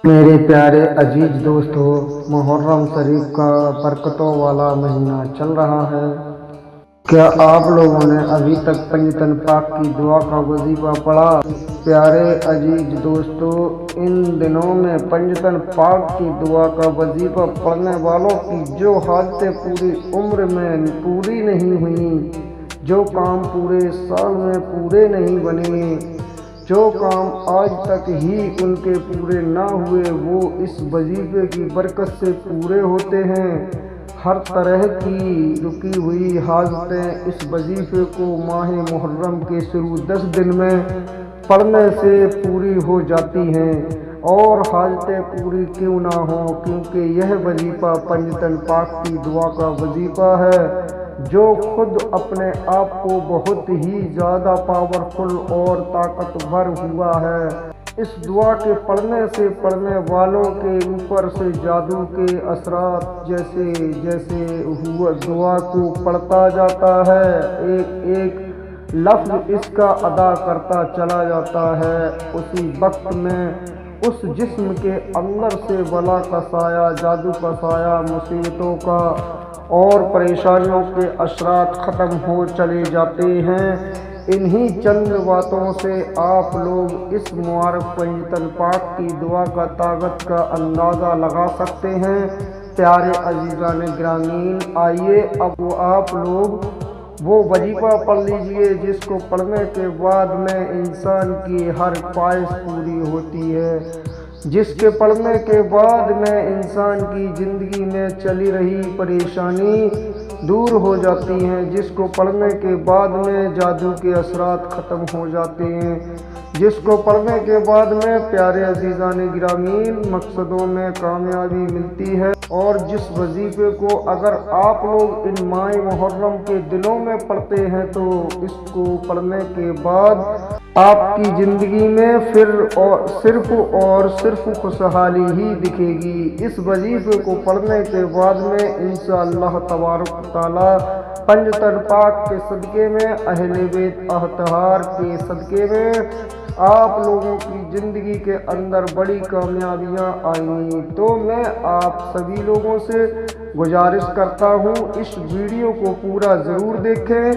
میرے پیارے عزیز دوستو، محرم شریف کا برکتوں والا مہینہ چل رہا ہے۔ کیا آپ لوگوں نے ابھی تک پنجتن پاک کی دعا کا وظیفہ پڑھا؟ پیارے عزیز دوستو، ان دنوں میں پنجتن پاک کی دعا کا وظیفہ پڑھنے والوں کی جو حاجتیں پوری عمر میں پوری نہیں ہوئیں، جو کام پورے سال میں پورے نہیں بنے، جو کام آج تک ہی ان کے پورے نہ ہوئے، وہ اس وظیفے کی برکت سے پورے ہوتے ہیں۔ ہر طرح کی رکی ہوئی حاجتیں اس وظیفے کو ماہ محرم کے شروع 10 دن میں پڑھنے سے پوری ہو جاتی ہیں، اور حاجتیں پوری کیوں نہ ہوں، کیونکہ یہ وظیفہ پنجتن پاک کی دعا کا وظیفہ ہے، جو خود اپنے آپ کو بہت ہی زیادہ پاورفل اور طاقتور ہوا ہے۔ اس دعا کے پڑھنے سے پڑھنے والوں کے اوپر سے جادو کے اثرات جیسے جیسے دعا کو پڑھتا جاتا ہے، ایک ایک لفظ اس کا ادا کرتا چلا جاتا ہے، اسی وقت میں اس جسم کے اندر سے بلا کا سایہ، جادو کا سایہ، مصیبتوں کا اور پریشانیوں کے اثرات ختم ہو چلے جاتے ہیں۔ انہی چند باتوں سے آپ لوگ اس مبارک پنجتن پاک کی دعا کا طاقت کا اندازہ لگا سکتے ہیں۔ پیارے عزیزان گرامی، آئیے اب آپ لوگ وہ وظیفہ پڑھ لیجئے جس کو پڑھنے کے بعد میں انسان کی ہر خواہش پوری ہوتی ہے، جس کے پڑھنے کے بعد میں انسان کی زندگی میں چلی رہی پریشانی دور ہو جاتی ہیں، جس کو پڑھنے کے بعد میں جادو کے اثرات ختم ہو جاتے ہیں، جس کو پڑھنے کے بعد میں پیارے عزیزان گرامی مقصدوں میں کامیابی ملتی ہے۔ اور جس وظیفے کو اگر آپ لوگ ان ماہ محرم کے دنوں میں پڑھتے ہیں تو اس کو پڑھنے کے بعد آپ کی زندگی میں پھر صرف خوشحالی ہی دکھے گی۔ اس وظیفے کو پڑھنے کے بعد میں انشاءاللہ تبارک تعالی پنجتن پاک کے صدقے میں، اہل بیت اطہار کے صدقے میں آپ لوگوں کی زندگی کے اندر بڑی کامیابیاں آئیں۔ تو میں آپ سبھی لوگوں سے گزارش کرتا ہوں، اس ویڈیو کو پورا ضرور دیکھیں،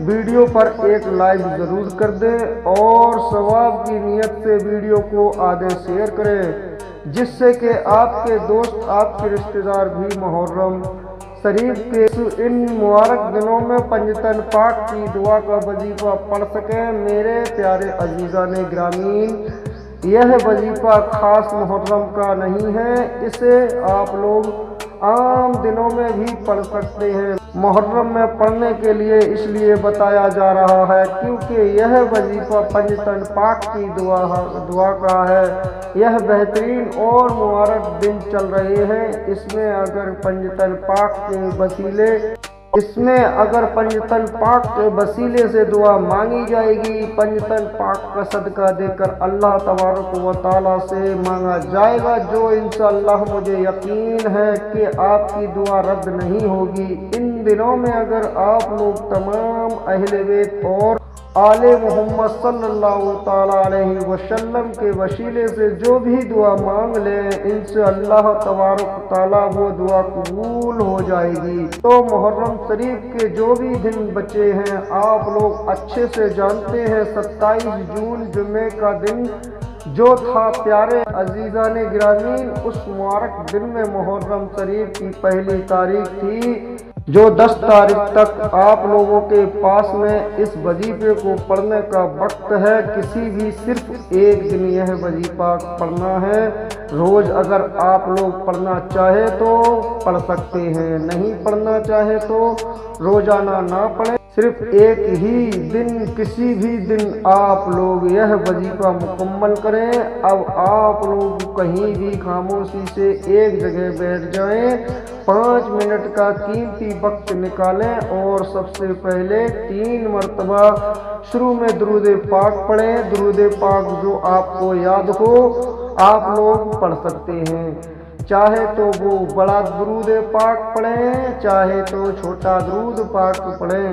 ویڈیو پر ایک لائک ضرور کر دیں، اور ثواب کی نیت سے ویڈیو کو آگے شیئر کریں، جس سے کہ آپ کے دوست، آپ کے رشتہ دار بھی محرم شریف کے ان مبارک دنوں میں پنجتن پاک کی دعا کا وظیفہ پڑھ سکیں۔ میرے پیارے عزیزان گرامی، یہ وظیفہ خاص محرم کا نہیں ہے، اسے آپ لوگ عام دنوں میں بھی پڑھ سکتے ہیں۔ محرم میں پڑھنے کے لیے اس لیے بتایا جا رہا ہے کیونکہ یہ وظیفہ پنجتن پاک کی دعا کا ہے۔ یہ بہترین اور مبارک دن چل رہے ہیں، اس میں اگر پنجتن پاک کے وسیلے سے دعا مانگی جائے گی، پنجتن پاک کا صدقہ دے کر اللہ تبارک و تعالیٰ سے مانگا جائے گا، جو انشاءاللہ مجھے یقین ہے کہ آپ کی دعا رد نہیں ہوگی۔ ان دنوں میں اگر آپ لوگ تمام اہل بیت اور آل محمد صلی اللہ تعالیٰ علیہ وسلم کے وسیلے سے جو بھی دعا مانگ لیں، انشاءاللہ تبارک تعالیٰ وہ دعا قبول ہو جائے گی۔ تو محرم شریف کے جو بھی دن بچے ہیں، آپ لوگ اچھے سے جانتے ہیں 27 جون جمعے کا دن جو تھا۔ پیارے عزیزان گرامی، اس مبارک دن میں محرم شریف کی پہلی تاریخ تھی، جو 10 تاریخ تک آپ لوگوں کے پاس میں اس وظیفے کو پڑھنے کا وقت ہے۔ کسی بھی صرف ایک دن یہ وظیفہ پڑھنا ہے، روز اگر آپ لوگ پڑھنا چاہے تو پڑھ سکتے ہیں، نہیں پڑھنا چاہے تو روزانہ نہ پڑھیں، صرف ایک ہی دن کسی بھی دن آپ لوگ یہ وظیفہ مکمل کریں۔ اب آپ لوگ کہیں بھی خاموشی سے ایک جگہ بیٹھ جائیں، 5 منٹ کا قیمتی وقت نکالیں، اور سب سے پہلے 3 مرتبہ شروع میں درود پاک پڑھیں۔ درود پاک جو آپ کو یاد ہو آپ لوگ پڑھ سکتے ہیں، چاہے تو وہ بڑا درود پاک پڑھیں، چاہے تو چھوٹا درود پاک پڑھیں۔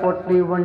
41